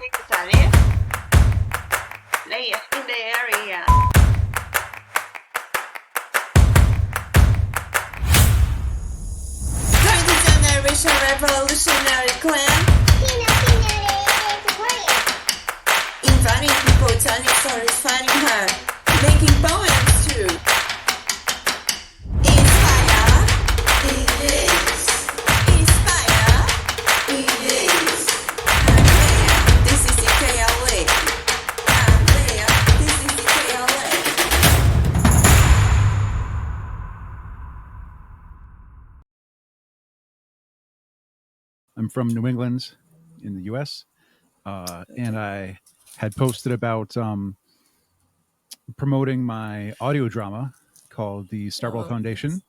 Thanks, Alice. Players in the area. 20th Generation Revolutionary Clan. Inviting people, telling stories, finding her, making poems too. Inspire. Inspire. This is the KLA. This is the KLA. I'm from New England in the US. And I had posted about promoting my audio drama called the StarWell Foundation.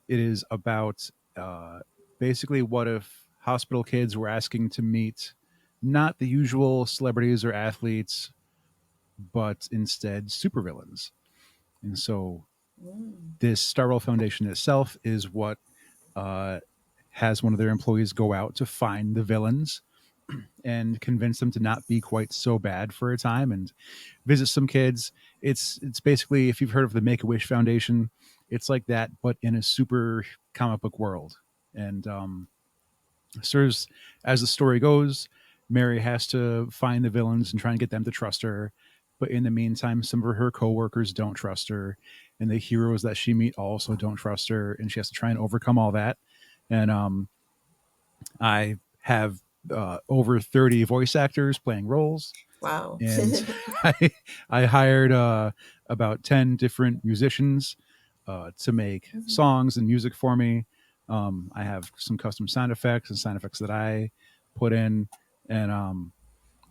It is about basically what if hospital kids were asking to meet not the usual celebrities or athletes, but instead supervillains. And so this StarWell Foundation itself is what has one of their employees go out to find the villains and convince them to not be quite so bad for a time and visit some kids. It's basically, if you've heard of the Make-A-Wish Foundation, it's like that, but in a super comic book world. And serves as the story goes, Mary has to find the villains and try and get them to trust her. But in the meantime, some of her coworkers don't trust her, and the heroes that she meet also don't trust her, and she has to try and overcome all that. And I have over 30 voice actors playing roles. Wow. And I hired about 10 different musicians to make songs and music for me. I have some custom sound effects and sound effects that I put in. And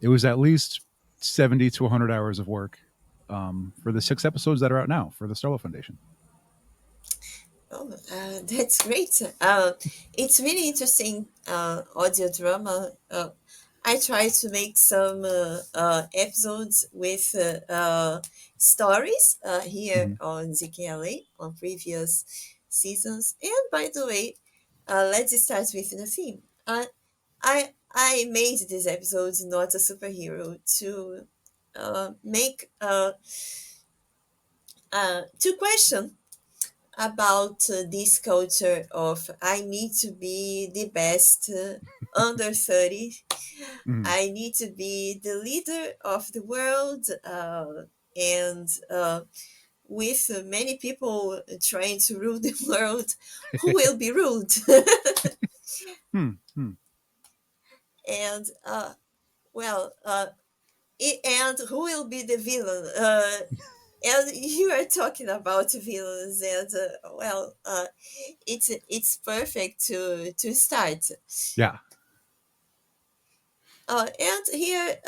it was at least 70 to 100 hours of work for the 6 episodes that are out now for the StarWell Foundation. Oh, that's great. It's really interesting audio drama. I try to make some episodes with stories here on ZKLA on previous seasons. And by the way, let's start with the theme. I made these episodes not a superhero to make to question about this culture of I need to be the best under 30. I need to be the leader of the world and with many people trying to rule the world, who will be ruled? And and who will be the villain? And you are talking about villains, and it's perfect to start. Yeah. And here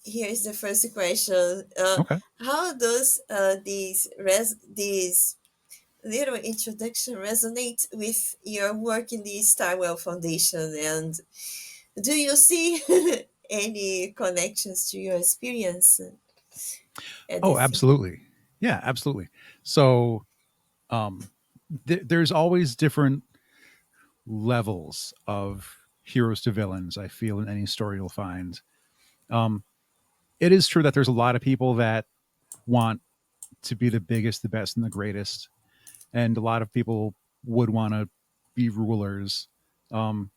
is the first question. Okay. How does these little introduction resonate with your work in the StarWell Foundation? And do you see any connections to your experience? Oh, absolutely. Yeah, absolutely. So there's always different levels of heroes to villains, I feel, in any story you'll find. It is true that there's a lot of people that want to be the biggest, the best, and the greatest. And a lot of people would want to be rulers. But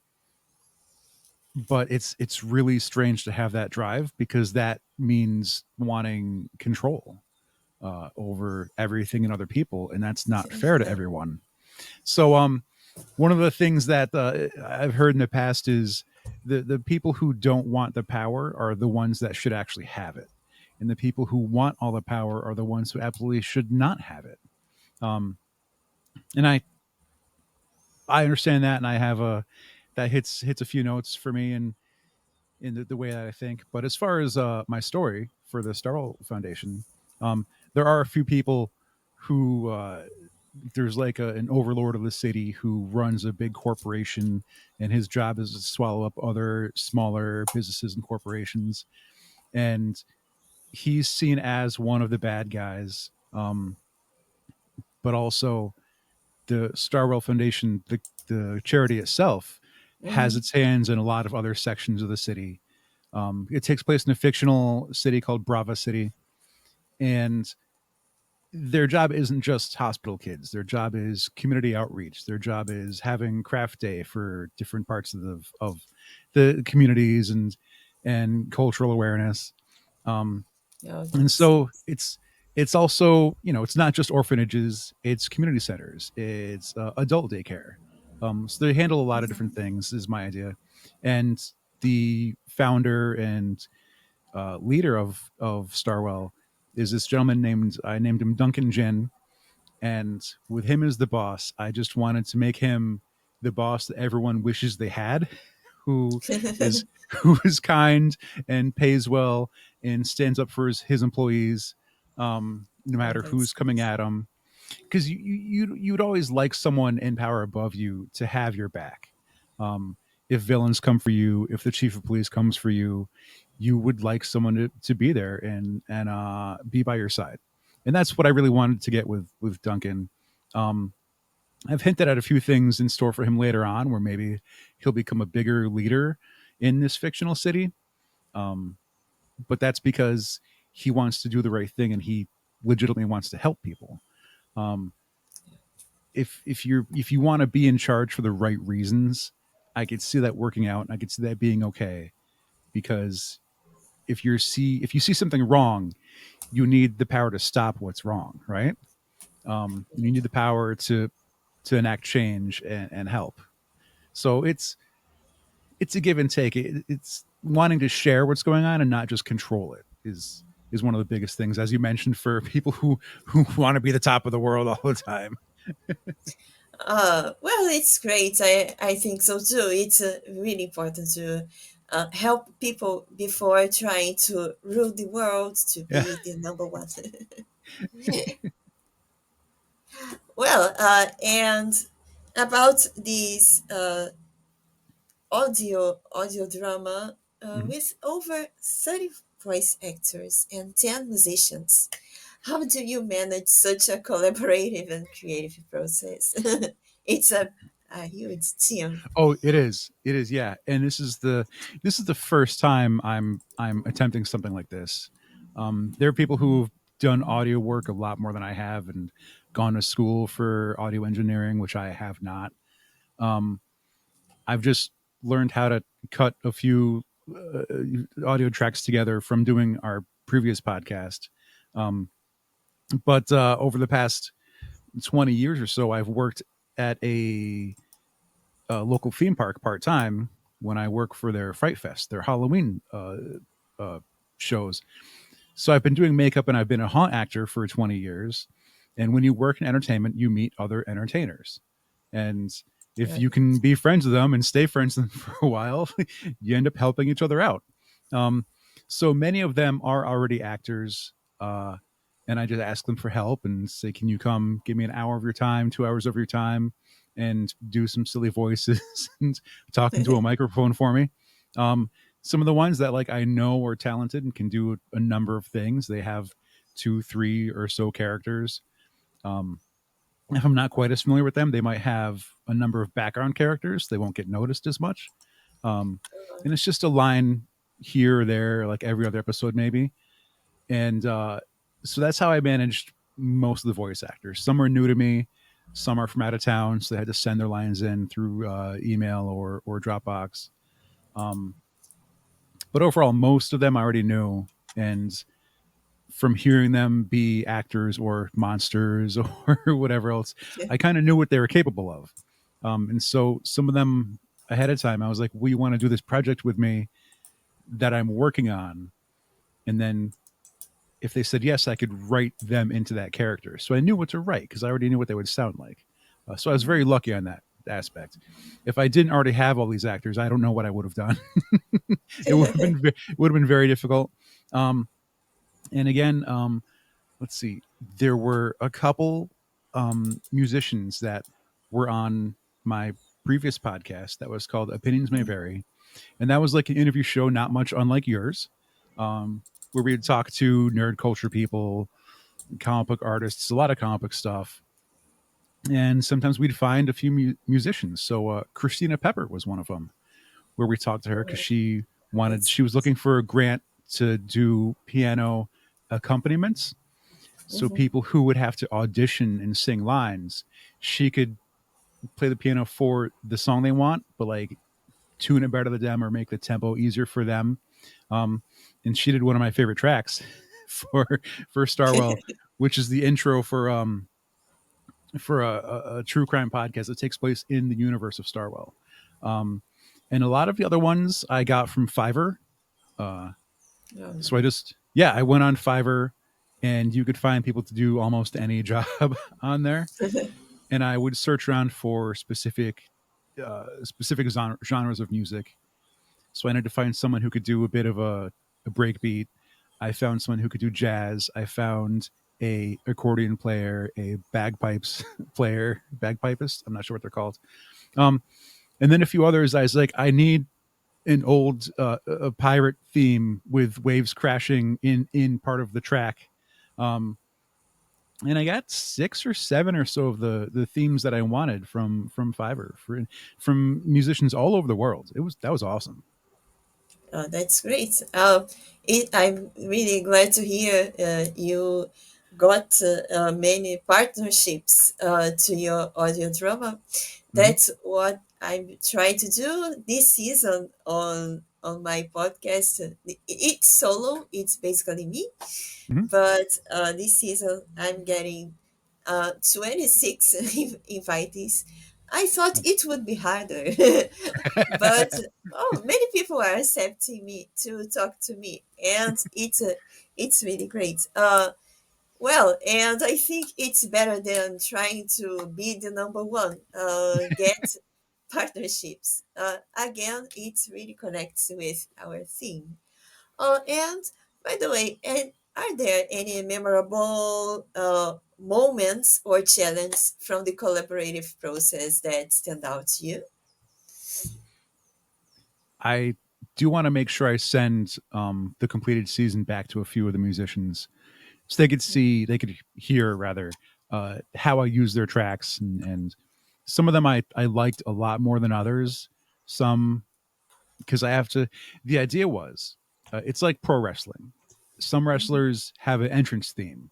it's really strange to have that drive, because that means wanting control over everything and other people, and that's not fair to everyone. So one of the things that I've heard in the past is the people who don't want the power are the ones that should actually have it, and the people who want all the power are the ones who absolutely should not have it. And I understand that, and I have that hits a few notes for me and in the way that I think. But as far as my story for the StarWell Foundation, there are a few people who there's like an overlord of the city who runs a big corporation, and his job is to swallow up other smaller businesses and corporations. And he's seen as one of the bad guys. But also the StarWell Foundation, the charity itself, has its hands in a lot of other sections of the city. It takes place in a fictional city called Brava City, and their job isn't just hospital kids. Their job is community outreach. Their job is having craft day for different parts of the communities and cultural awareness. Um, Oh, and that's so it's also, it's not just orphanages, it's community centers, it's adult daycare. So they handle a lot of different things is my idea. And the founder and leader of Starwell is this gentleman named, I named him Duncan Gin. And with him as the boss, I just wanted to make him the boss that everyone wishes they had, who is nice. who is kind and pays well and stands up for his employees, no Oh, matter who's that's coming at him. Because you'd always like someone in power above you to have your back. If villains come for you, if the chief of police comes for you, you would like someone to be there and be by your side. And that's what I really wanted to get with Duncan. Um, I've hinted at a few things in store for him later on, where maybe he'll become a bigger leader in this fictional city. Um, but that's because he wants to do the right thing and he legitimately wants to help people. Um, if you want to be in charge for the right reasons, I could see that working out and I could see that being okay. Because if you see something wrong, you need the power to stop what's wrong, right? You need the power to enact change and help. So it's a give and take. It's wanting to share what's going on and not just control it is one of the biggest things, as you mentioned, for people who want to be the top of the world all the time. Well, it's great. I think so too. It's really important to help people before trying to rule the world to Yeah. be the number one. Well, and about this audio drama Mhm. with over 30 voice actors and 10 musicians. How do you manage such a collaborative and creative process? It's a huge team. Oh, it is. It is. Yeah. And this is the first time I'm attempting something like this. There are people who've done audio work a lot more than I have and gone to school for audio engineering, which I have not. Um, I've just learned how to cut a few audio tracks together from doing our previous podcast. Um, but over the past 20 years or so, I've worked at a local theme park part time when I work for their Fright Fest, their Halloween uh, shows. So I've been doing makeup and I've been a haunt actor for 20 years. And when you work in entertainment, you meet other entertainers. And if Yeah. you can be friends with them and stay friends with them for a while, you end up helping each other out. Um, so many of them are already actors. And I just ask them for help and say, can you come give me an hour of your time, 2 hours of your time, and do some silly voices and talk into a microphone for me? Um, some of the ones that like I know are talented and can do a number of things. They have two, three or so characters. Um, if I'm not quite as familiar with them, they might have a number of background characters. They won't get noticed as much. Um, and it's just a line here or there, like every other episode, maybe. And so that's how I managed most of the voice actors. Some are new to me, some are from out of town, so they had to send their lines in through email or Dropbox. Um, but overall, most of them I already knew, and from hearing them be actors or monsters or whatever else, I kind of knew what they were capable of. And so some of them ahead of time, I was like, "We want to do this project with me that I'm working on," and then if they said yes, I could write them into that character. So I knew what to write because I already knew what they would sound like. So I was very lucky on that aspect. If I didn't already have all these actors, I don't know what I would have done. It would have been very difficult. Um, and again, let's see, there were a couple musicians that were on my previous podcast that was called Opinions May Vary, and that was like an interview show, not much unlike yours, where we'd talk to nerd culture people, comic book artists, a lot of comic book stuff, and sometimes we'd find a few musicians. So Christina Pepper was one of them, where we talked to her because she wanted That's she was looking for a grant to do piano accompaniments. So mhm. people who would have to audition and sing lines, she could play the piano for the song they want, but like tune it better to them or make the tempo easier for them. Um, and she did one of my favorite tracks for for Starwell, which is the intro for a true crime podcast that takes place in the universe of Starwell. Um, and a lot of the other ones I got from Fiverr. Uh, so I just yeah, I went on Fiverr, and you could find people to do almost any job on there. And I would search around for specific genres of music. So I had to find someone who could do a bit of a break beat. I found someone who could do jazz. I found a accordion player, a bagpipes player, bagpipist. I'm not sure what they're called. Um, and then a few others. I was like, I need an old a pirate theme with waves crashing in part of the track. And I got 6 or 7 or so of the themes that I wanted from Fiverr from musicians all over the world. That was awesome. That's great. I'm really glad to hear you got many partnerships to your audio drama. Hmm. That's what I'm trying to do this season on my podcast. It's solo. It's basically me, Hmm. but this season I'm getting 26 invitees. I thought it would be harder, but many people are accepting me to talk to me, and it's really great. Well, and I think it's better than trying to be the number one. Get partnerships. Again, it really connects with our theme. And by the way, and are there any memorable moments or challenges from the collaborative process that stand out to you? I do want to make sure I send the completed season back to a few of the musicians so they could hear rather how I use their tracks, and some of them I liked a lot more than others. Some because I have to. The idea was it's like pro wrestling. Some wrestlers have an entrance theme,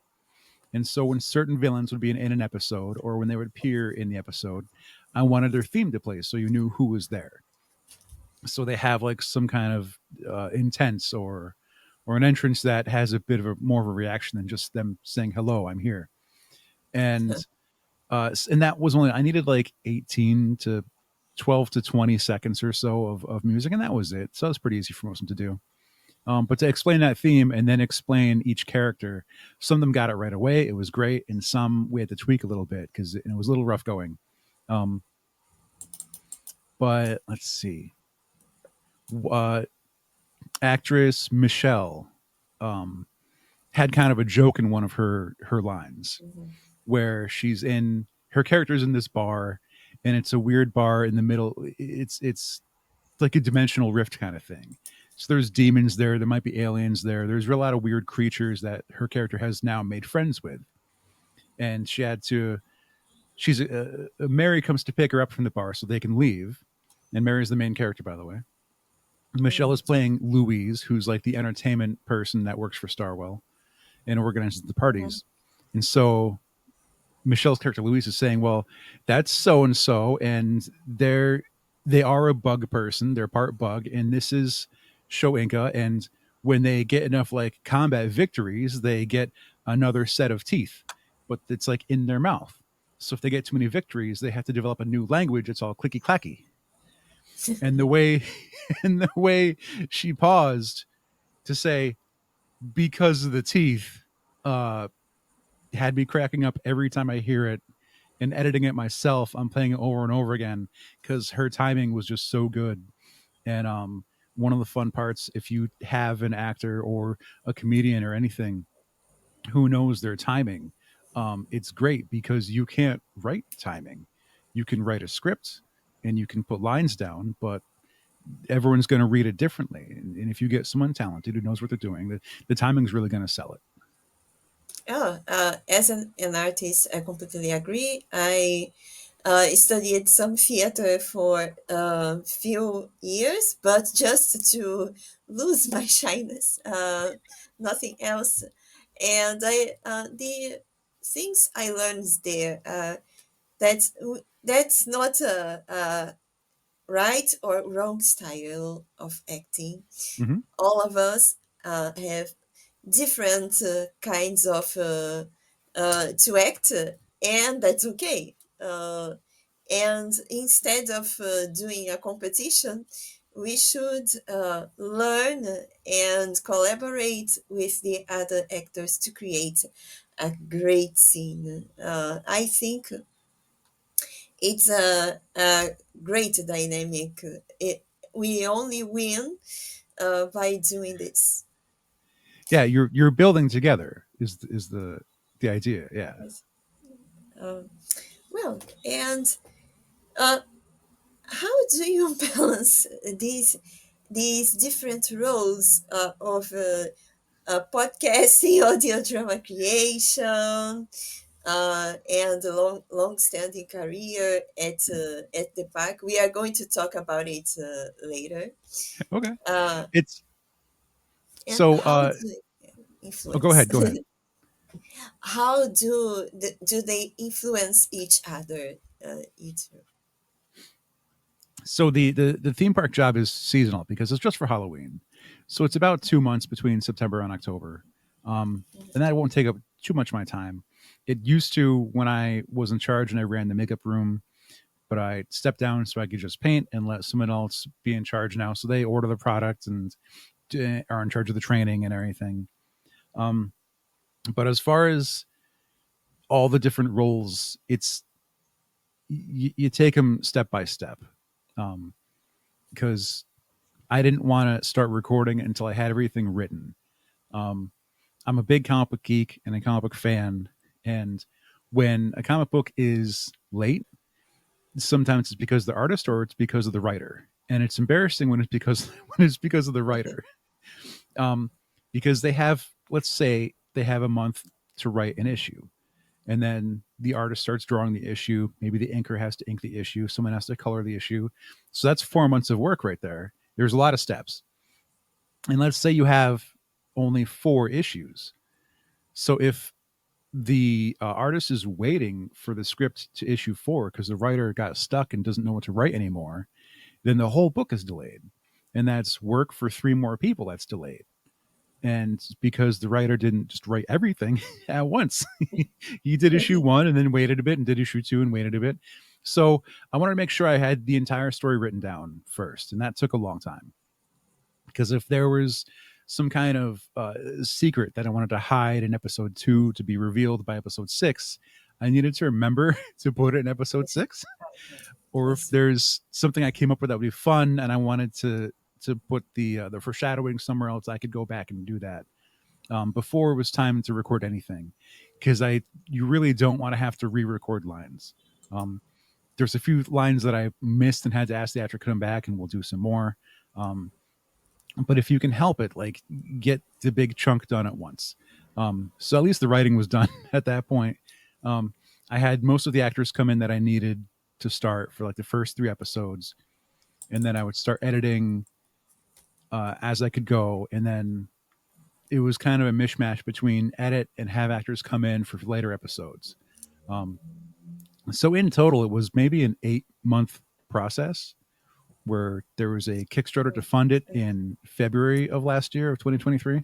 and so when certain villains would be in an episode or when they would appear in the episode, I wanted their theme to play so you knew who was there. So they have like some kind of intense or an entrance that has a bit of a more of a reaction than just them saying hello, I'm here. And and that was only I needed like 18 to 12 to 20 seconds or so of music, and that was it. So it was pretty easy for most of them to do. But to explain that theme and then explain each character, some of them got it right away. It was great, and some we had to tweak a little bit because it was a little rough going. Um, but let's see. Uh, Actress Michelle um, had kind of a joke in one of her lines Mhm. where she's in her character's in this bar, and it's a weird bar in the middle. It's like a dimensional rift kind of thing. So there's demons there. There might be aliens there. There's a lot of weird creatures that her character has now made friends with, and she had to. She's Mary comes to pick her up from the bar so they can leave, and Mary's the main character, by the way. Michelle is playing Louise, who's like the entertainment person that works for Starwell and organizes the Mhm. parties. And so Michelle's character Louise is saying, "Well, that's so and so, and they are a bug person. They're part bug, and this is Show Inca. And when they get enough like combat victories, they get another set of teeth, but it's like in their mouth. So if they get too many victories, they have to develop a new language. It's all clicky clacky. And the way, and the way she paused to say because of the teeth, uh, had me cracking up every time I hear it and editing it myself. I'm playing it over and over again because her timing was just so good. And one of the fun parts, if you have an actor or a comedian or anything who knows their timing, it's great because you can't write timing. You can write a script and you can put lines down, but everyone's going to read it differently. And if you get someone talented who knows what they're doing, the timing's really going to sell it. Yeah, as an artist, I completely agree. studied some theater for a few years, but just to lose my shyness, nothing else. And the things I learned there, that's not a right or wrong style of acting. Hmm. All of us have different kinds of to act, and that's okay. And instead of doing a competition, we should learn and collaborate with the other actors to create a great scene. I think it's a great dynamic. We only win by doing this. Yeah, you're building together is the idea. Yeah. Yes. Um, well, and uh, how do you balance these different roles of podcasting, audio drama creation, and a long-standing career at the park? We are going to talk about it later. Okay. Uh, It's and so. how do Oh, go influence? ahead. Go ahead. How do they influence each other? Each. So the theme park job is seasonal because it's just for Halloween. So it's about 2 months between September and October, and that won't take up too much of my time. It used to when I was in charge and I ran the makeup room, but I stepped down so I could just paint and let someone else be in charge now. So they order the product and are in charge of the training and everything. Um, but as far as all the different roles, it's you take them step by step, because I didn't want to start recording until I had everything written. Um, I'm a big comic book geek and a comic book fan, and when a comic book is late, sometimes it's because of the artist or it's because of the writer, and it's embarrassing when it's because when it's because of the writer, um, because they have, let's say, they have a month to write an issue, and then the artist starts drawing the issue. Maybe the inker has to ink the issue. Someone has to color the issue. So that's 4 months of work right there. There's a lot of steps. And let's say you have only 4 issues. So if the artist is waiting for the script to issue 4 because the writer got stuck and doesn't know what to write anymore, then the whole book is delayed. And that's work for 3 more people that's delayed. And because the writer didn't just write everything at once, he did issue 1 and then waited a bit and did issue 2 and waited a bit. So I wanted to make sure I had the entire story written down first. And that took a long time because if there was some kind of secret that I wanted to hide in episode 2 to be revealed by episode 6, I needed to remember to put it in episode 6. Or if Yes. there's something I came up with that would be fun and I wanted to put the foreshadowing somewhere else, I could go back and do that before it was time to record anything, because I you really don't want to have to re-record lines. Um, there's a few lines that I missed and had to ask the actor to come back, and we'll do some more. Um, but if you can help it, like get the big chunk done at once. So at least the writing was done at that point. Um, I had most of the actors come in that I needed to start for like the first 3 episodes, and then I would start editing as I could go, and then it was kind of a mishmash between edit and have actors come in for later episodes. Um, so in total, it was maybe an 8-month process where there was a Kickstarter to fund it in February of last year of 2023,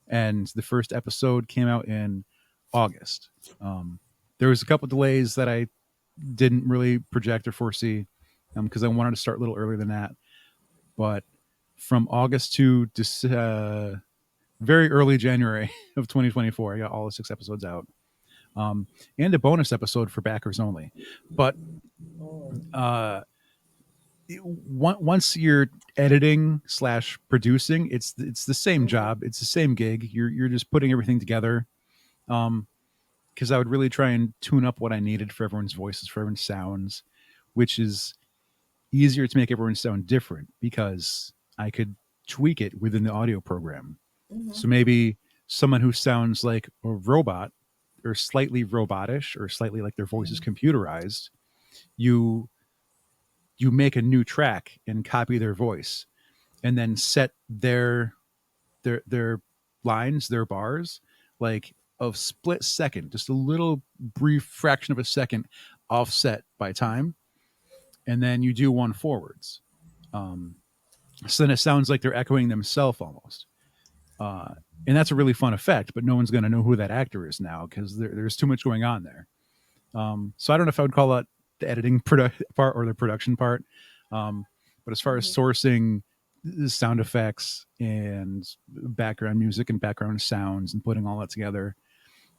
and the first episode came out in August. There was a couple delays that I didn't really project or foresee because I wanted to start a little earlier than that, but from August to very early January of 2024. I got all the 6 episodes out, and a bonus episode for backers only. But Oh. uh, once you're editing slash producing, it's the same Mhm. job. It's the same gig. You're just putting everything together. Because I would really try and tune up what I needed for everyone's voices, for everyone's sounds, which is easier to make everyone sound different because I could tweak it within the audio program. So Mhm. maybe someone who sounds like a robot or slightly robotish or slightly like their voice is computerized, you you make a new track and copy their voice, and then set their lines, their bars, like a split second, just a little brief fraction of a second offset by time, and then you do one forwards. Um, so then it sounds like they're echoing themselves almost. Uh, and that's a really fun effect, but no one's going to know who that actor is now because there's too much going on there. So I don't know if I would call that the editing part or the production part. But as far as Mhm. sourcing the sound effects and background music and background sounds and putting all that together,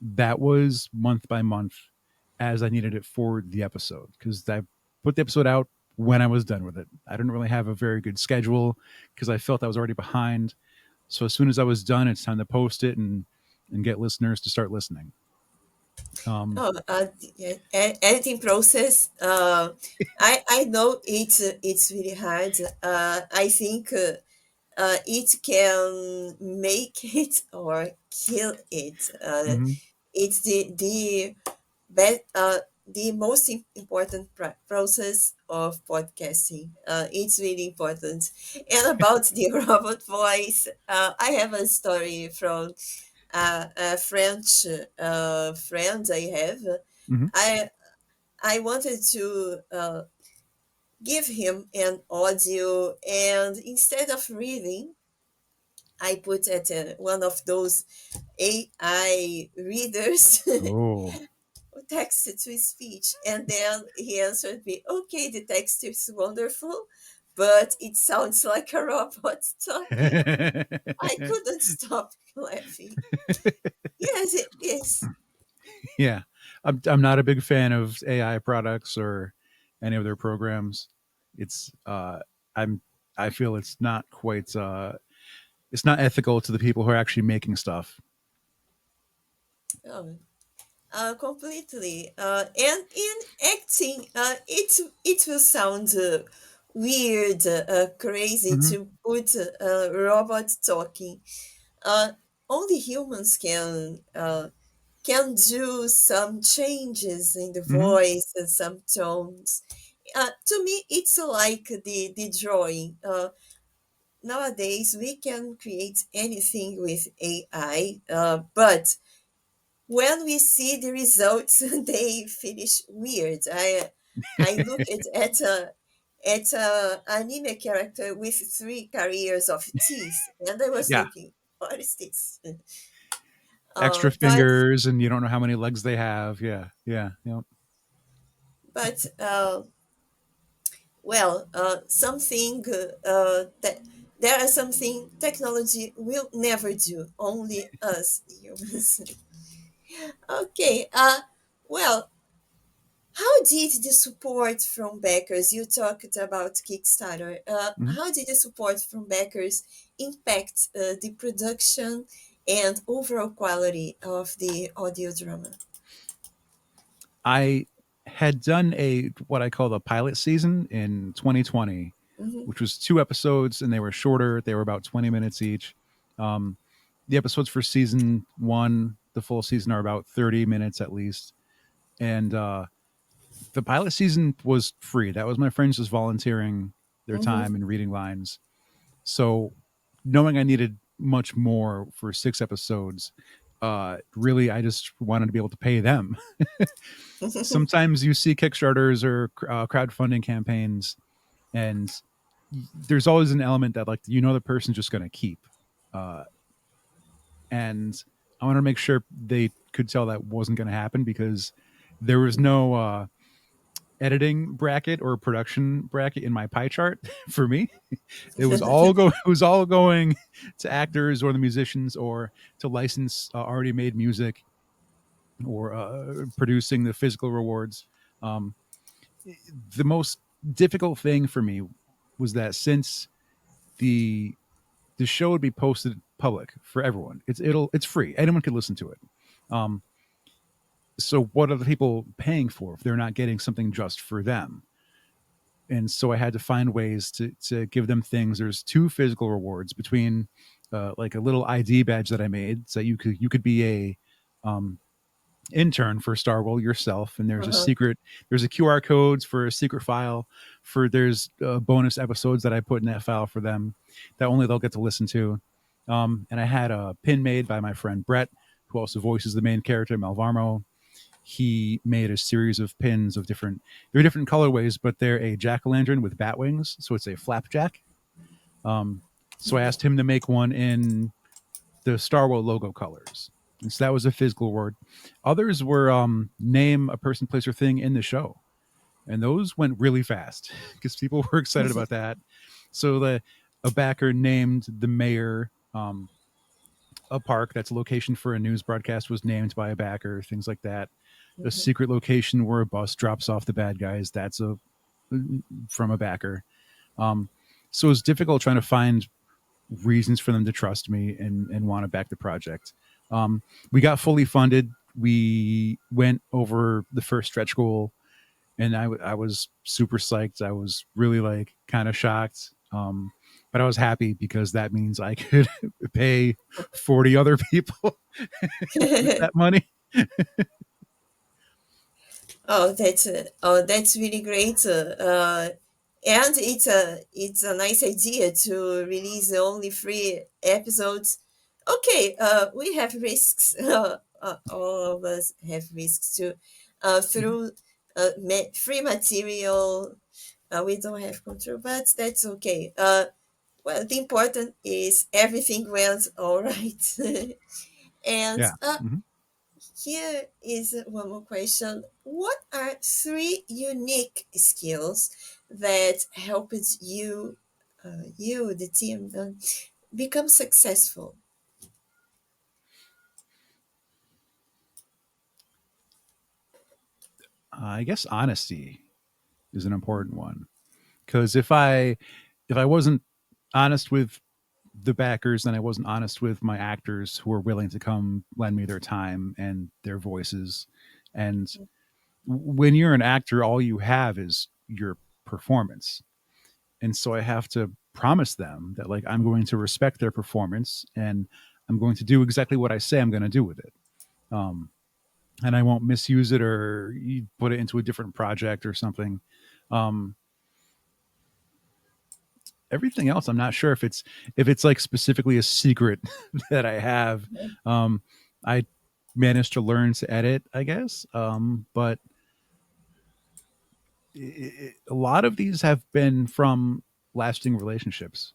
that was month by month as I needed it for the episode, because I put the episode out when I was done with it. I didn't really have a very good schedule because I felt I was already behind. So as soon as I was done, it's time to post it and get listeners to start listening. Um, Oh, yeah, editing process. I know it's really hard. I think it can make it or kill it. mhm, It's the most important process of podcasting. It's really important. And about the robot voice, I have a story from a French friend I have. mhm. I I wanted to give him an audio, and instead of reading, I put at one of those AI readers Oh. text to speech, and then he answered me, "Okay, the text is wonderful, but it sounds like a robot talking." I couldn't stop laughing. Yes, it is. Yeah, I'm not a big fan of AI products or any of their programs. It's I'm I feel it's not ethical to the people who are actually making stuff. Oh, completely. And in acting, it will sound weird, crazy Hmm. to put a robot talking. Uh, Only humans can do some changes in the Hmm. voice and some tones. To me, it's like the drawing. Nowadays, we can create anything with AI, but when we see the results, they finish weird. I looked at a anime character with three careers of teeth, and I was Yeah, looking, what is this? extra But fingers, and you don't know how many legs they have. Yeah, yeah, yeah. but well, something that there are something technology will never do. Only us humans. Okay. Well, how did the support from backers, you talked about Kickstarter, Mhm. how did the support from backers impact the production and overall quality of the audio drama? I had done a what I call the pilot season in 2020, Hmm. which was 2 episodes, and they were shorter. They were about 20 minutes each. Um, the episodes for season one, the full season, are about 30 minutes at least. And the pilot season was free. That was my friends just volunteering their time Hmm. and reading lines. So knowing I needed much more for 6 episodes, really, I just wanted to be able to pay them. Sometimes you see Kickstarters or crowdfunding campaigns, and there's always an element that, like, the person's just going to keep. Uh, and I want to make sure they could tell that wasn't going to happen, because there was no editing bracket or production bracket in my pie chart for me. It was all going to actors or the musicians, or to license already made music, or producing the physical rewards. Um, the most difficult thing for me was that since the the show would be posted public for everyone, it's free. Anyone can listen to it. Um, so what are the people paying for if they're not getting something just for them? And so I had to find ways to give them things. There's two physical rewards between like a little ID badge that I made, so you could be a intern for StarWell yourself, and Uh-huh. there's a QR codes for a secret file for there's bonus episodes that I put in that file for them that only they'll get to listen to. And I had a pin made by my friend Brett, who also voices the main character Malvarmo. He made a series of pins of they're different colorways, but they're a jack-o'-lantern with bat wings, so it's a flapjack. Um, so I asked him to make one in the StarWell logo colors. And so that was a physical word. Others were name a person, place, or thing in the show. And those went really fast because people were excited about that. So a backer named the mayor a park that's a location for a news broadcast was named by a backer, things like that. A Mhm. secret location where a bus drops off the bad guys, that's a from a backer. Um, so it's difficult trying to find reasons for them to trust me and want to back the project. We got fully funded. We went over the first stretch goal, and I was super psyched. I was really like kind of shocked. But I was happy because that means I could pay 40 other people with that money. Oh, that's really great. And it's a nice idea to release only 3 episodes. Okay, we have risks. All of us have risks too. Through free material, we don't have control, but that's okay. Well, the important is everything went all right. And Yeah. Mhm. here is one more question. What are 3 unique skills that helped the team, become successful? I guess honesty is an important one because if I wasn't honest with the backers, then I wasn't honest with my actors who are willing to come lend me their time and their voices. And when you're an actor, all you have is your performance. And so I have to promise them that like I'm going to respect their performance and I'm going to do exactly what I say I'm going to do with it. Um, and I won't misuse it or put it into a different project or something. Um, Everything else, I'm not sure if it's like specifically a secret that I have. I managed to learn to edit, I guess. But a lot of these have been from lasting relationships.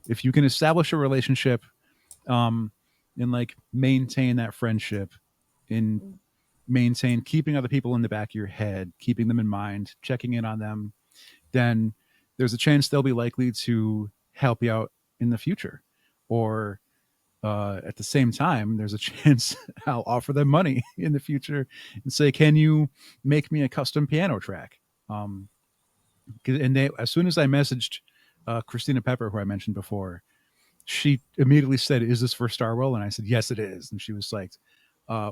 If you can establish a relationship um, and like maintain that friendship and maintain keeping other people in the back of your head, keeping them in mind, checking in on them, then there's a chance they'll be likely to help you out in the future. Or at the same time, there's a chance I'll offer them money in the future and say, "Can you make me a custom piano track?" Um, and they, as soon as I messaged Christina Pepper, who I mentioned before, she immediately said, "Is this for Starwell?" And I said, "Yes, it is." And she was psyched,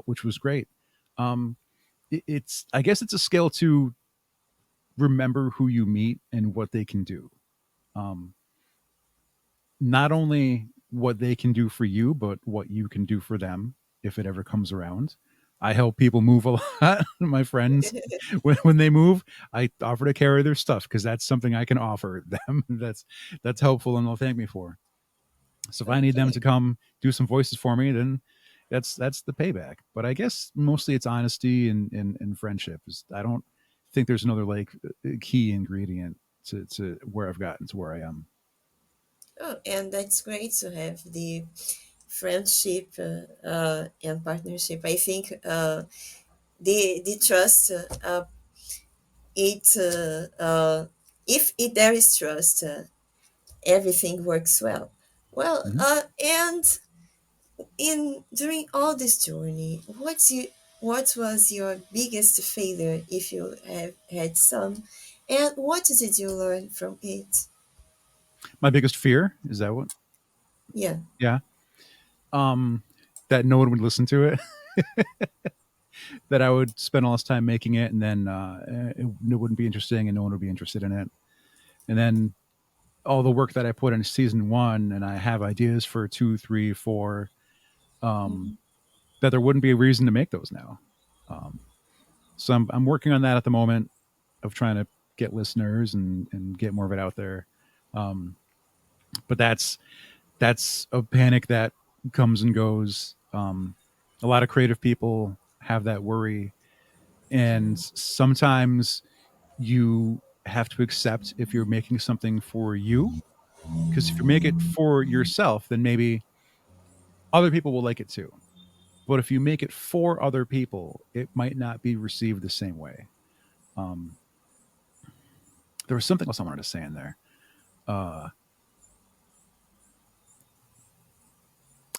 which was great. Um, it's I guess it's a skill to remember who you meet and what they can do. Um, Not only what they can do for you, but what you can do for them if it ever comes around. I help people move a lot. My friends, when they move, I offer to carry their stuff because that's something I can offer them. That's helpful, and they'll thank me for. So if I need them to Okay. come do some voices for me, then that's the payback. But I guess mostly it's honesty and friendship. I don't think there's another like key ingredient to where I've gotten to where I am. Oh, and that's great to have the friendship and partnership. I think the trust, it if there is trust, everything works well. Well, Mhm. and in during all this journey, what was your biggest failure, if you have had some, and what did you learn from it? My biggest fear is that what? Yeah. Yeah. Um, that no one would listen to it. That I would spend all this time making it, and then it wouldn't be interesting, and no one would be interested in it. And then all the work that I put into season one, and I have ideas for two, three, four. Um, Mhm. that there wouldn't be a reason to make those now. So I'm working on that at the moment of trying to get listeners and get more of it out there. Um, but that's a panic that comes and goes. A lot of creative people have that worry, and sometimes you have to accept if you're making something for you. Because if you make it for yourself, then maybe other people will like it too. But if you make it for other people, it might not be received the same way. Um, there was something else I wanted to say in there. Uh,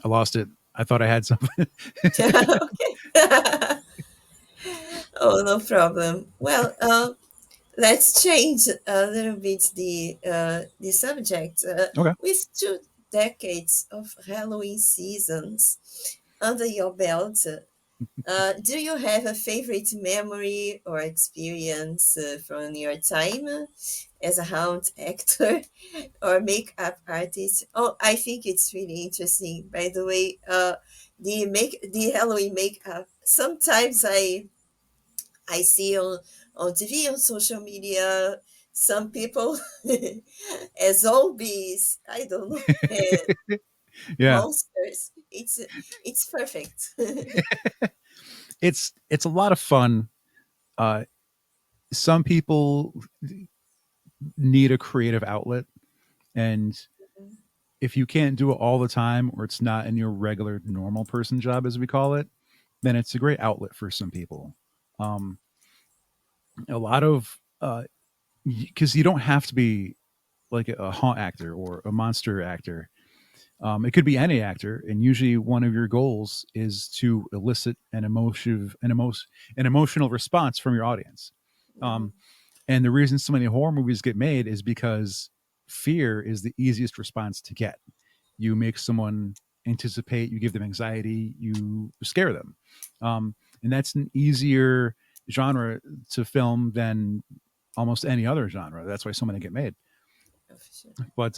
I lost it. I thought I had something. Okay. Oh, no problem. Well, let's change a little bit the subject. Okay. With 2 decades of Halloween seasons under your belt, do you have a favorite memory or experience from your time as a haunt actor or makeup artist? Oh, I think it's really interesting. By the way, the Halloween makeup. Sometimes I see on TV, on social media, some people as zombies. I don't know, Yeah. monsters. It's perfect. It's a lot of fun. Uh, some people need a creative outlet, and if you can't do it all the time, or it's not in your regular normal person job, as we call it, then it's a great outlet for some people. Um, a lot of because you don't have to be like a haunt actor or a monster actor. It could be any actor, and usually one of your goals is to elicit an emotional response from your audience. Mhm. Um, and the reason so many horror movies get made is because fear is the easiest response to get. You make someone anticipate, you give them anxiety, you scare them, and that's an easier genre to film than almost any other genre. That's why so many get made. Oh, for sure. But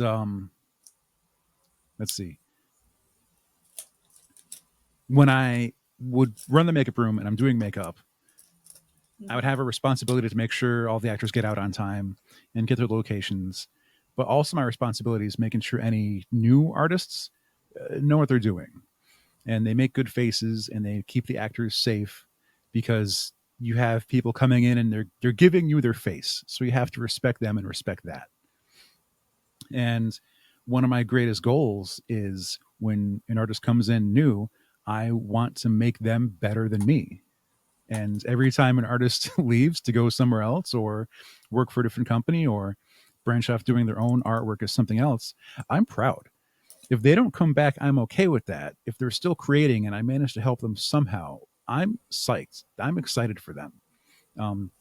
let's see. When I would run the makeup room and I'm doing makeup, I would have a responsibility to make sure all the actors get out on time and get their locations. But also, my responsibility is making sure any new artists know what they're doing and they make good faces and they keep the actors safe because you have people coming in and they're giving you their face. So you have to respect them and respect that. And one of my greatest goals is when an artist comes in new, I want to make them better than me. And every time an artist leaves to go somewhere else or work for a different company or branch off doing their own artwork as something else, I'm proud. If they don't come back, I'm okay with that. If they're still creating and I manage to help them somehow, I'm psyched. I'm excited for them.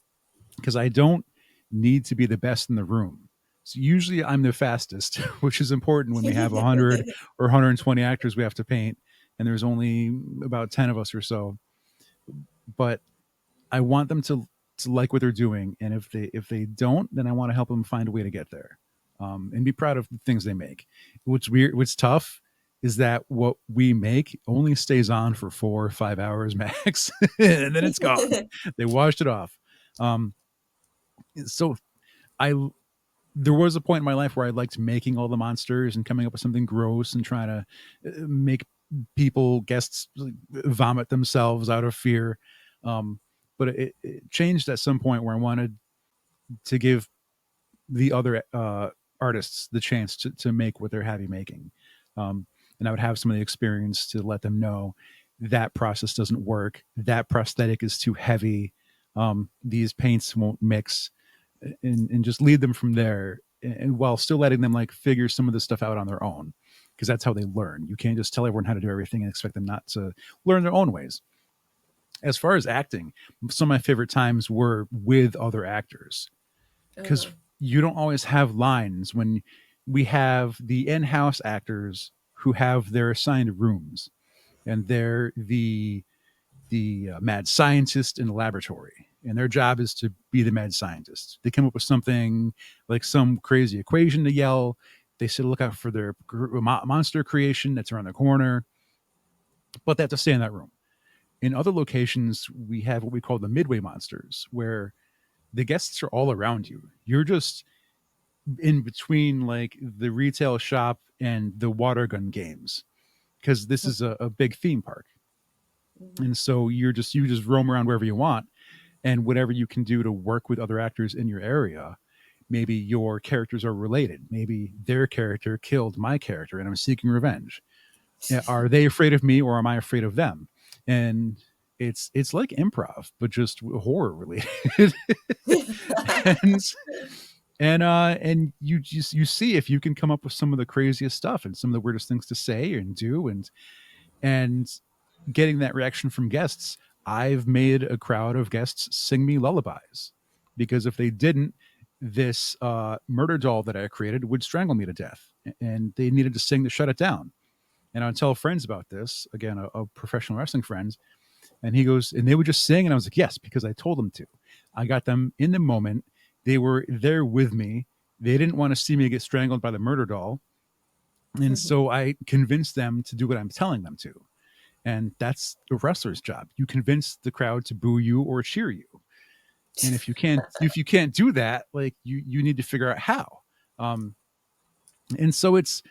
Because I don't need to be the best in the room. So usually I'm the fastest, which is important when we have 100 or 120 actors we have to paint, and there's only about 10 of us or so. But I want them to like what they're doing, and if they don't, then I want to help them find a way to get there, and be proud of the things they make. What's tough is that what we make only stays on for 4 or 5 hours max, and then it's gone. They washed it off. Um, so I there was a point in my life where I liked making all the monsters and coming up with something gross and trying to make people guests like, vomit themselves out of fear. Um, but it changed at some point where I wanted to give the other artists the chance to make what they're happy making. And I would have some of the experience to let them know that process doesn't work. That prosthetic is too heavy. These paints won't mix, and just lead them from there, and while still letting them like figure some of this stuff out on their own, because that's how they learn. You can't just tell everyone how to do everything and expect them not to learn their own ways. As far as acting, some of my favorite times were with other actors because Uh-huh. you don't always have lines when we have the in-house actors who have their assigned rooms and they're the mad scientist in the laboratory, and their job is to be the mad scientist. They come up with something like some crazy equation to yell. They sit to look out for their monster creation that's around the corner, but they have to stay in that room. In other locations, we have what we call the midway monsters, where the guests are all around you. You're just in between like the retail shop and the water gun games, because this is a big theme park. Mhm. And so you just roam around wherever you want, and whatever you can do to work with other actors in your area. Maybe your characters are related. Maybe their character killed my character and I'm seeking revenge. Are they afraid of me or am I afraid of them? And it's like improv, but just horror related. and and you see if you can come up with some of the craziest stuff and some of the weirdest things to say and do, and getting that reaction from guests. I've made a crowd of guests sing me lullabies, because if they didn't, this murder doll that I created would strangle me to death, and they needed to sing to shut it down. And I'd tell friends about this, again, a professional wrestling friends, and he goes, and they would just sing, and I was like, yes, because I told them to. I got them in the moment. They were there with me. They didn't want to see me get strangled by the murder doll, and so I convinced them to do what I'm telling them to. And that's a wrestler's job. You convince the crowd to boo you or cheer you. And if you can't do that, like you need to figure out how. Um, and so it's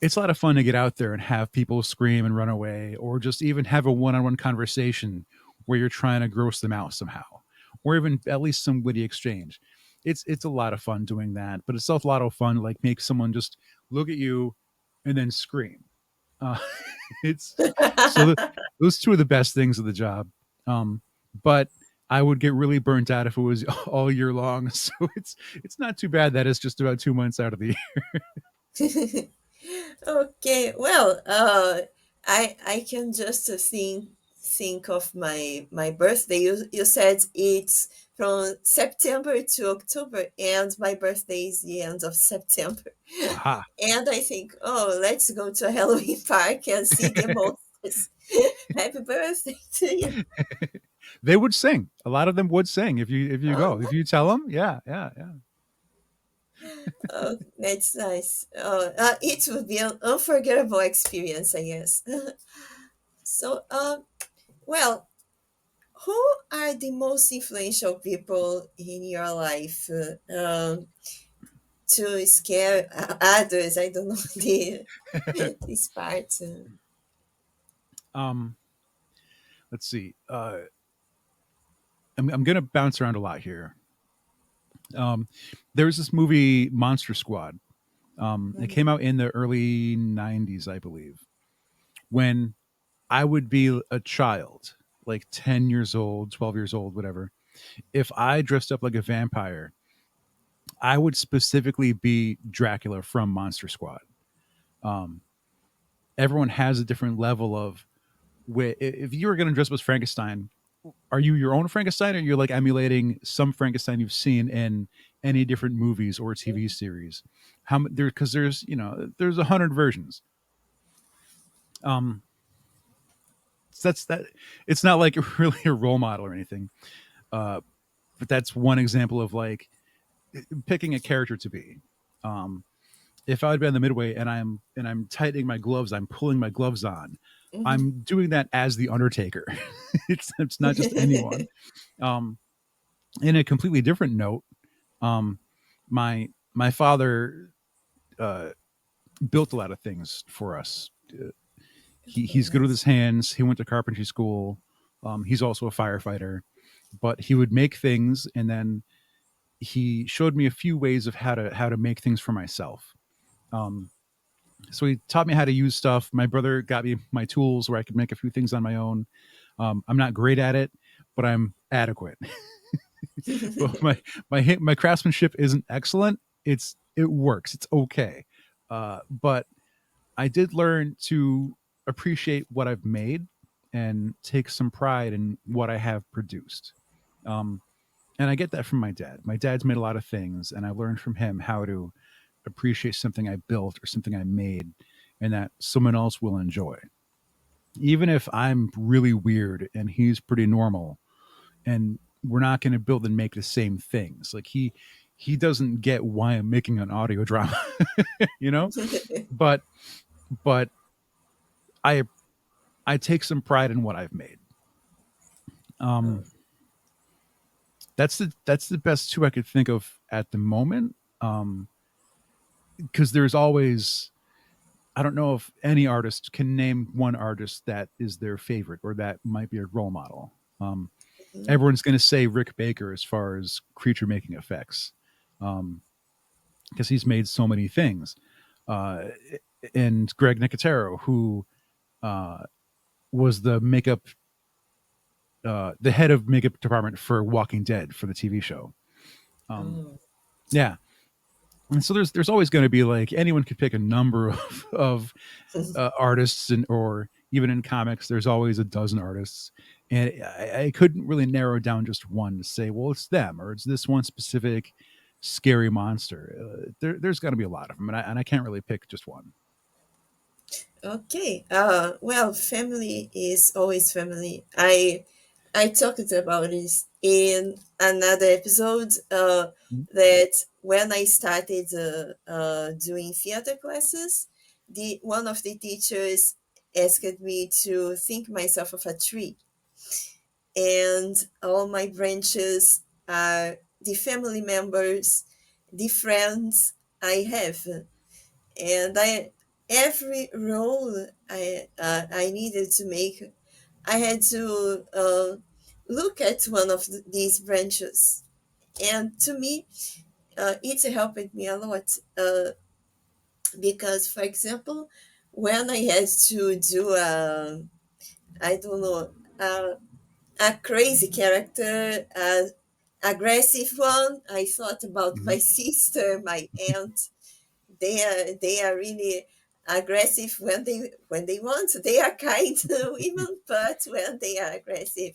a lot of fun to get out there and have people scream and run away, or just even have a one-on-one conversation where you're trying to gross them out somehow, or even at least some witty exchange. It's a lot of fun doing that, but it's also a lot of fun like make someone just look at you and then scream. Uh, it's so those two are the best things of the job. But I would get really burnt out if it was all year long. So it's not too bad that it's just about 2 months out of the year. Okay, well, I can just think of my birthday. You said it's from September to October, and my birthday is the end of September. Aha. And I think, oh, let's go to a Halloween park and see the monsters. Happy birthday to you! They would sing. A lot of them would sing if you Oh, go. If you tell them, yeah, yeah, yeah. oh, that's nice. It would be an unforgettable experience, I guess. So, well, who are the most influential people in your life to scare others? I don't know this part. Um, let's see. I'm gonna bounce around a lot here. Um, there was this movie Monster Squad. It Mhm, came out in the early '90s, I believe, when I would be a child, like 10 years old, 12 years old, whatever. If I dressed up like a vampire, I would specifically be Dracula from Monster Squad. Um, Everyone has a different level of if you were going to dress up as Frankenstein, are you your own Frankenstein, or you're like emulating some Frankenstein you've seen in any different movies or TV series? There, because there's 100 versions. Um, so that's that. It's not like really a role model or anything, uh, but that's one example of like picking a character to be. Um, if I would be on the midway and I'm tightening my gloves, I'm pulling my gloves on. mhm. I'm doing that as the Undertaker. It's not just anyone. Um, in a completely different note, um, my father uh, built a lot of things for us. He's good with his Nice. hands. He went to carpentry school. He's also a firefighter, but he would make things, and then he showed me a few ways of how to make things for myself. Um, so he taught me how to use stuff. My brother got me my tools where I could make a few things on my own. I'm not great at it, but I'm adequate. Well, my craftsmanship isn't excellent. It works. It's okay. But I did learn to appreciate what I've made and take some pride in what I have produced. Um, and I get that from my dad. My dad's made a lot of things, and I learned from him how to appreciate something I built or something I made, and that someone else will enjoy. Even if I'm really weird and he's pretty normal, and we're not going to build and make the same things. Like he doesn't get why I'm making an audio drama, you know. But but I I take some pride in what I've made, Um, that's the best two I could think of at the moment. Because there's always, I don't know if any artist can name one artist that is their favorite or that might be a role model. Um, Mhm. Everyone's going to say Rick Baker as far as creature making effects, because he's made so many things. Uh, and Greg Nicotero, who uh, was the head of makeup department for Walking Dead for the TV show. Um, Oh. yeah, and so there's always going to be like anyone could pick a number of artists, and or even in comics, there's always a dozen artists, and I couldn't really narrow down just one to say, well, it's them or it's this one specific scary monster. There's got to be a lot of them, and I can't really pick just one. Okay. Well, family is always family. I talked about this in another episode. That when I started doing theater classes, the one of the teachers asked me to think myself of a tree, and all my branches are the family members, the friends I have, and I every role I needed to make, I had to look at one of these branches, and to me, it helped me a lot because, for example, when I had to do I don't know, a crazy character, aggressive one, I thought about Mm-hmm. my sister, my aunt. They are really aggressive when they want. They are kind women, but when they are aggressive,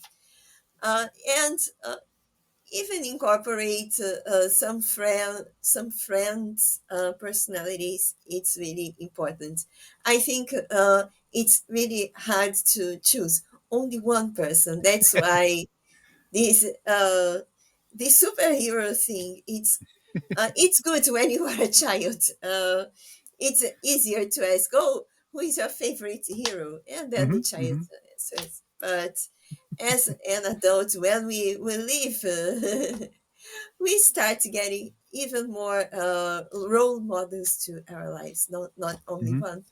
and even incorporate some friends personalities. It's really important. I think it's really hard to choose only one person. That's why this the superhero thing, it's good when you are a child. It's easier to ask, oh, who is your favorite hero? And then the Mm-hmm. child Mm-hmm. answers. But as an adult, when we live, we start getting even more role models to our lives, not only Mm-hmm. one.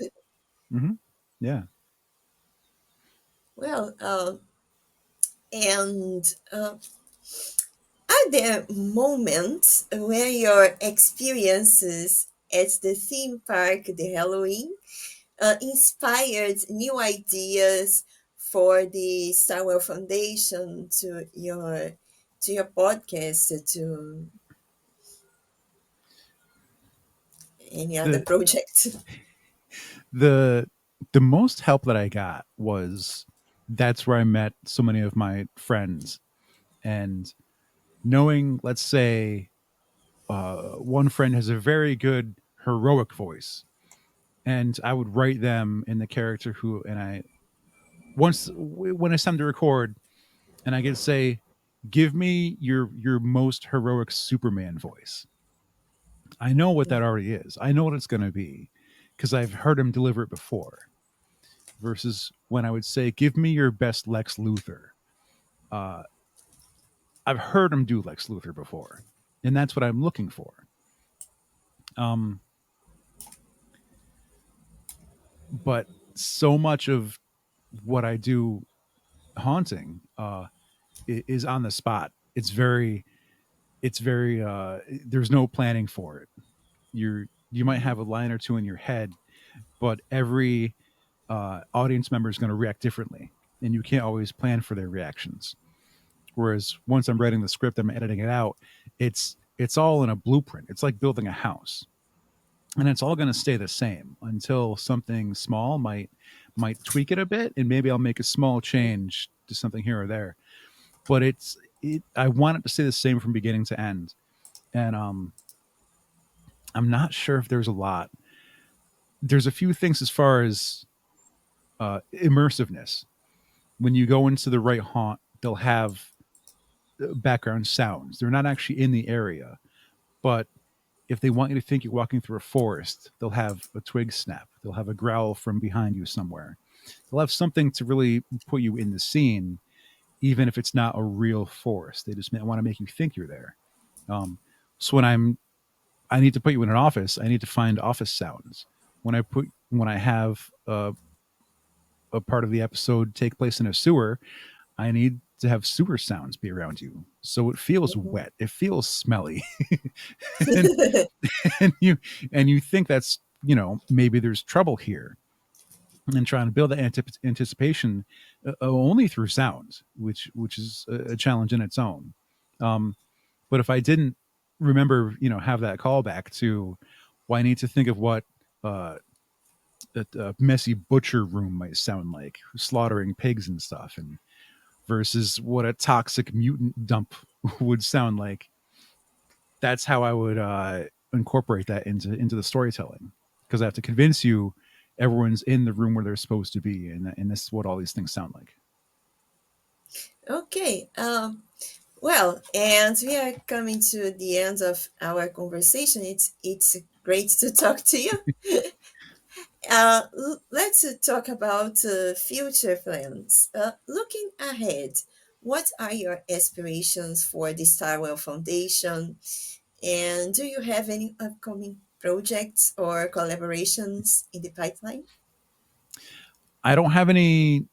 Mm-hmm. Yeah. Well, and are there moments where your experiences at the theme park, the Halloween, inspired new ideas for the StarWell Foundation, to your podcast, to any other the project? the the most help that I got was that's where I met so many of my friends, and knowing, let's say, one friend has a very good heroic voice, and I would write them in the character who, and I once when it's time to record, and I get to say, give me your most heroic Superman voice. I know what that already is. I know what it's going to be because I've heard him deliver it before. Versus when I would say, give me your best Lex Luthor. Uh, I've heard him do Lex Luthor before, and that's what I'm looking for. Um, but so much of what I do haunting is on the spot. It's very there's no planning for it. You might have a line or two in your head, but every audience member is going to react differently, and you can't always plan for their reactions. Whereas once I'm writing the script, I'm editing it out. It's all in a blueprint. It's like building a house, and it's all going to stay the same until something small might tweak it a bit, and maybe I'll make a small change to something here or there. But I want it to stay the same from beginning to end, and I'm not sure if there's a lot. There's a few things as far as immersiveness. When you go into the right haunt, they'll have background sounds. They're not actually in the area, but if they want you to think you're walking through a forest, they'll have a twig snap. They'll have a growl from behind you somewhere. They'll have something to really put you in the scene, even if it's not a real forest. They just want to make you think you're there. So when I need to put you in an office, I need to find office sounds. When I have a part of the episode take place in a sewer, I need to have sewer sounds be around you. So it feels Mhm. wet. It feels smelly. and, and you think that's, maybe there's trouble here, and trying to build that anticipation only through sound, which is a challenge in its own. Um, but if I didn't remember, have that callback to, well, I need to think of what uh, a messy butcher room might sound like, slaughtering pigs and stuff, and versus what a toxic mutant dump would sound like. That's how I would incorporate that into the storytelling, because I have to convince you everyone's in the room where they're supposed to be, and this is what all these things sound like. Okay. Well, and we are coming to the end of our conversation. It's great to talk to you. Let's talk about future plans. Looking ahead, what are your aspirations for the StarWell Foundation? And do you have any upcoming projects or collaborations in the pipeline? I don't have any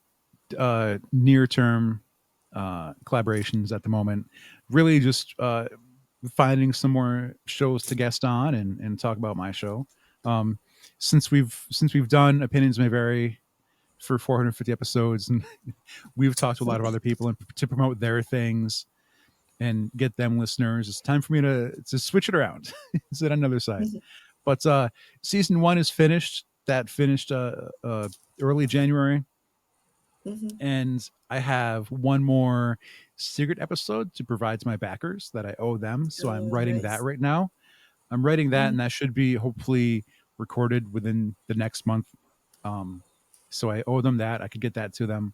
near term collaborations at the moment. Really, just finding some more shows to guest on and talk about my show. Um, since we've done Opinions May Vary for 450 episodes, and we've talked to a lot of other people and to promote their things and get them listeners. It's time for me to switch it around. Sit on another side. But season one is finished. That finished early January, Mhm. and I have one more secret episode to provide to my backers that I owe them. So I'm Oh, writing that nice. right now. I'm writing that, and Mhm. that should be hopefully recorded within the next month. Um, so I owe them that. I could get that to them,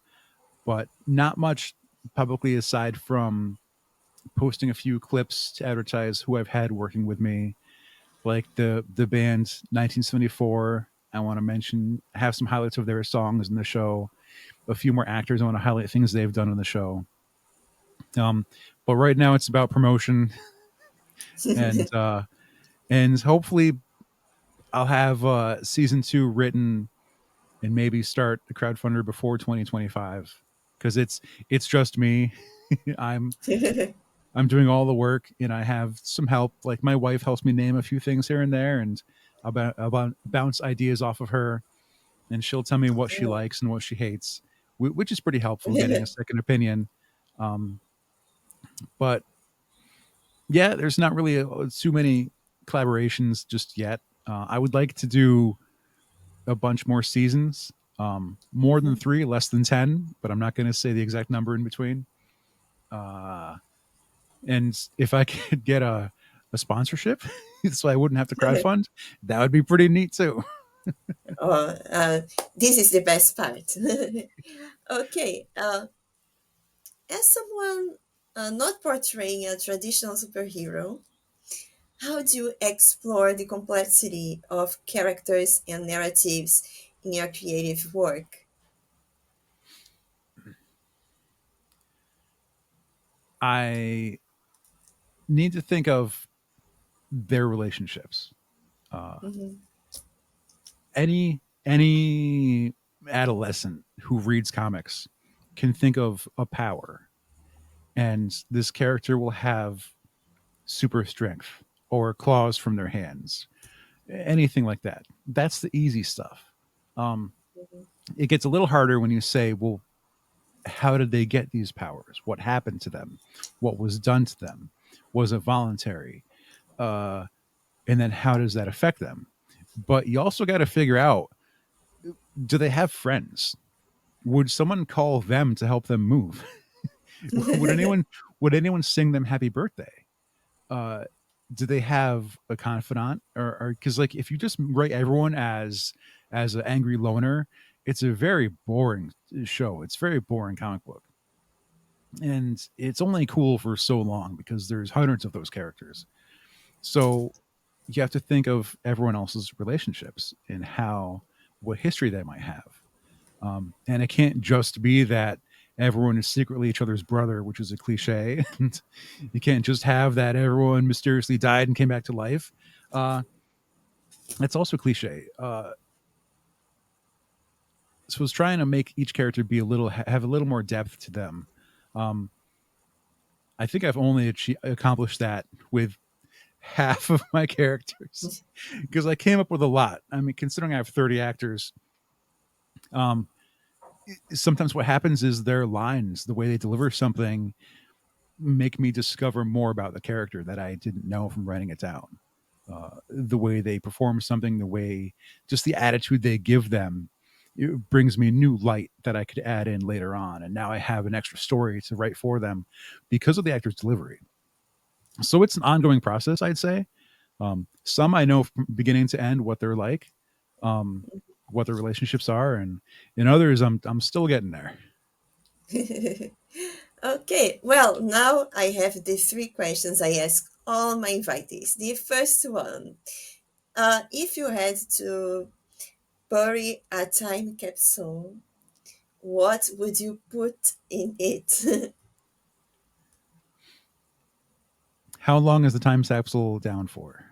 but not much publicly aside from posting a few clips to advertise who I've had working with me, like the band 1974. I want to mention, have some highlights of their songs in the show. A few more actors I want to highlight things they've done in the show. Um, but right now it's about promotion, and hopefully I'll have season two written and maybe start the crowdfunder before 2025, because it's just me. I'm I'm doing all the work, and I have some help. Like my wife helps me name a few things here and there, and I'll bounce ideas off of her, and she'll tell me what she likes and what she hates, which is pretty helpful, getting a second opinion. Um, but yeah, there's not really too many collaborations just yet. I would like to do a bunch more seasons, more than three, less than 10, but I'm not going to say the exact number in between. Uh, and if I could get a sponsorship so I wouldn't have to crowdfund, that would be pretty neat too. Oh, this is the best part. Okay. As someone not portraying a traditional superhero, how do you explore the complexity of characters and narratives in your creative work? I need to think of their relationships. Uh, Mhm. any adolescent who reads comics can think of a power, and this character will have super strength or claws from their hands, anything like that. That's the easy stuff. Um, it gets a little harder when you say, well, how did they get these powers? What happened to them? What was done to them? Was it voluntary? Uh, and then how does that affect them? But you also got to figure out, do they have friends? Would someone call them to help them move? would anyone would anyone sing them happy birthday? uh do they have a confidant, or because like if you just write everyone as an angry loner, it's a very boring show. It's very boring comic book, and it's only cool for so long because there's hundreds of those characters. So you have to think of everyone else's relationships and how, what history they might have. And it can't just be that everyone is secretly each other's brother, which is a cliche. And you can't just have that everyone mysteriously died and came back to life. That's also cliche. So I was trying to make each character be a little have a little more depth to them. Um, I think I've only accomplished that with half of my characters because I came up with a lot. I mean, considering I have 30 actors, um, sometimes what happens is their lines, the way they deliver something, make me discover more about the character that I didn't know from writing it down. The way they perform something, the way just the attitude they give them, it brings me new light that I could add in later on. And now I have an extra story to write for them because of the actor's delivery. So it's an ongoing process, I'd say. Some I know from beginning to end what they're like, um, what their relationships are, and in others, I'm still getting there. Okay, well, now I have the three questions I ask all my invitees. The first one, if you had to bury a time capsule, what would you put in it? How long is the time capsule down for?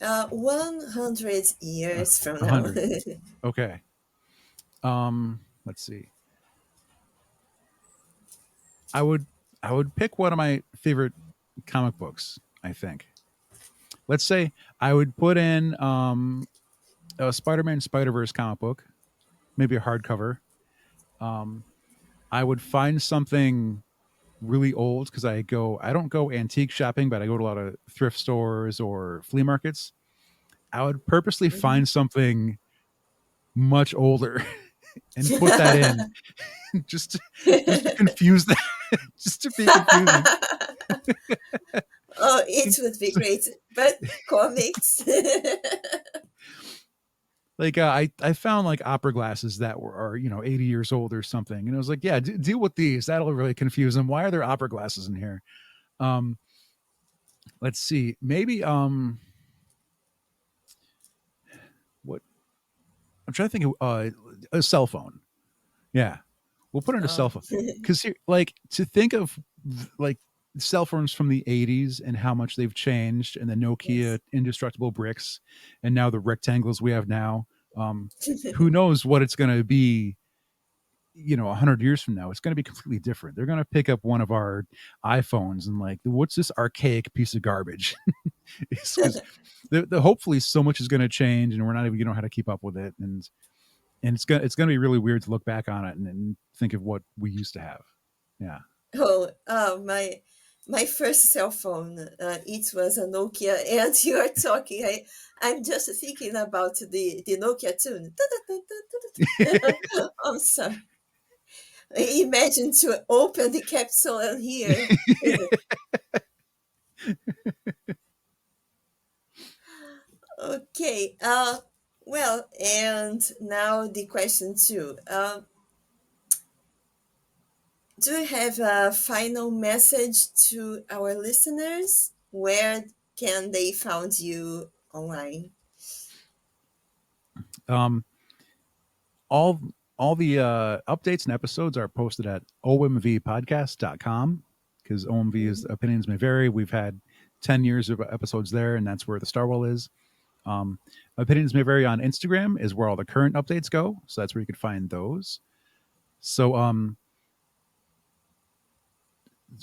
100 years from A now. hundred. Okay. Let's see. I would I would pick one of my favorite comic books. I think. Let's say I would put in a Spider-Man Spider-Verse comic book, maybe a hardcover. Um, I would find something really old because I don't go antique shopping, but I go to a lot of thrift stores or flea markets. I would purposely Mhm. find something much older and put that in just to, just to confuse that, just to be confusing. Oh, it would be great. But comics. Like I found like opera glasses that are 80 years old or something, and I was like, yeah, deal with these. That'll really confuse them. Why are there opera glasses in here? Um, let's see, maybe what I'm trying to think of a cell phone. Yeah, we'll put in a cell Oh. phone because like to think of like cell phones from the 80s and how much they've changed, and the Nokia Yes. indestructible bricks, and now the rectangles we have now. Who knows what it's going to be 100 years from now. It's going to be completely different. They're going to pick up one of our iPhones and like, what's this archaic piece of garbage? It's because hopefully so much is going to change and we're not even going to know how to keep up with it. And it's going to be really weird to look back on it and think of what we used to have. Yeah. Oh, my first cell phone, it was a Nokia, and you are talking. I'm just thinking about the Nokia tune. I'm sorry. Imagine to open the capsule and hear. Okay. Well, and now the question two. Do you have a final message to our listeners? Where can they find you online? Um, all all the updates and episodes are posted at omvpodcast.com because OMV is Mhm. opinions may vary. We've had 10 years of episodes there, and that's where the StarWell is. Um, opinions may vary on Instagram is where all the current updates go. So that's where you could find those. So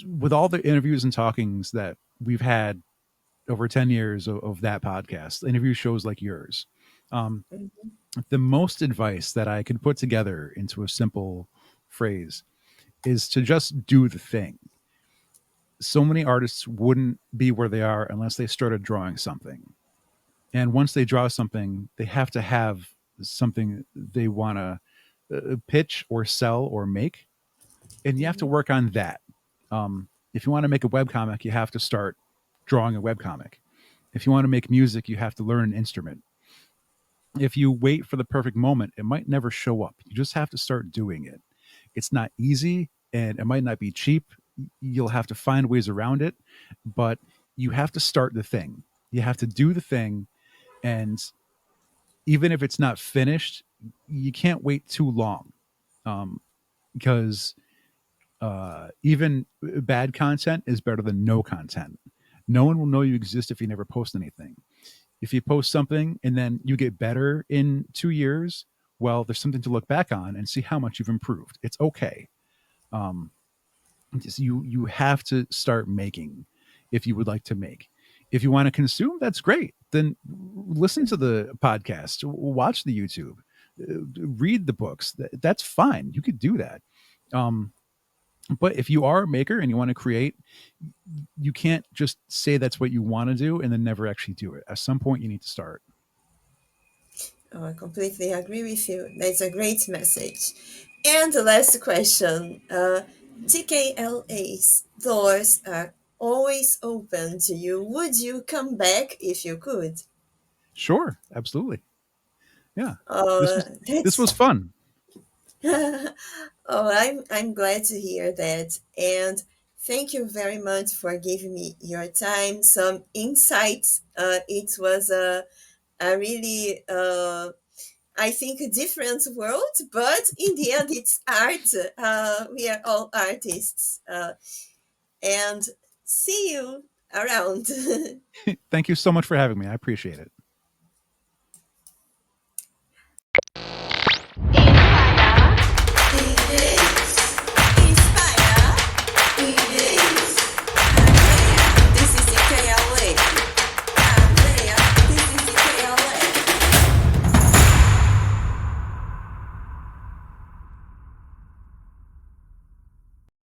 with all the interviews and talkings that we've had over 10 years of that podcast, interview shows like yours, um, Mhm. the most advice that I could put together into a simple phrase is to just do the thing. So many artists wouldn't be where they are unless they started drawing something. And once they draw something, they have to have something they want to pitch or sell or make. And you have to Mhm. work on that. If you want to make a webcomic, you have to start drawing a webcomic. If you want to make music, you have to learn an instrument. If you wait for the perfect moment, it might never show up. You just have to start doing it. It's not easy and it might not be cheap. You'll have to find ways around it, but you have to start the thing. You have to do the thing. And even if it's not finished, you can't wait too long, because Even bad content is better than no content. No one will know you exist if you never post anything. If you post something and then you get better in 2 years, well, there's something to look back on and see how much you've improved. It's okay. Um, you have to start making if you would like to make. If you want to consume, that's great. Then listen to the podcast, watch the YouTube, read the books. That's fine. You could do that. Um, but if you are a maker and you want to create, you can't just say that's what you want to do and then never actually do it. At some point, you need to start. Oh, I completely agree with you. That's a great message. And the last question, TKLA's doors are always open to you. Would you come back if you could? Sure, absolutely. Yeah, this Uh, was this that's was fun. oh, I'm glad to hear that. And thank you very much for giving me your time, some insights. It was a really I think a different world, but in the end, it's art. We are all artists. And see you around. Thank you so much for having me. I appreciate it.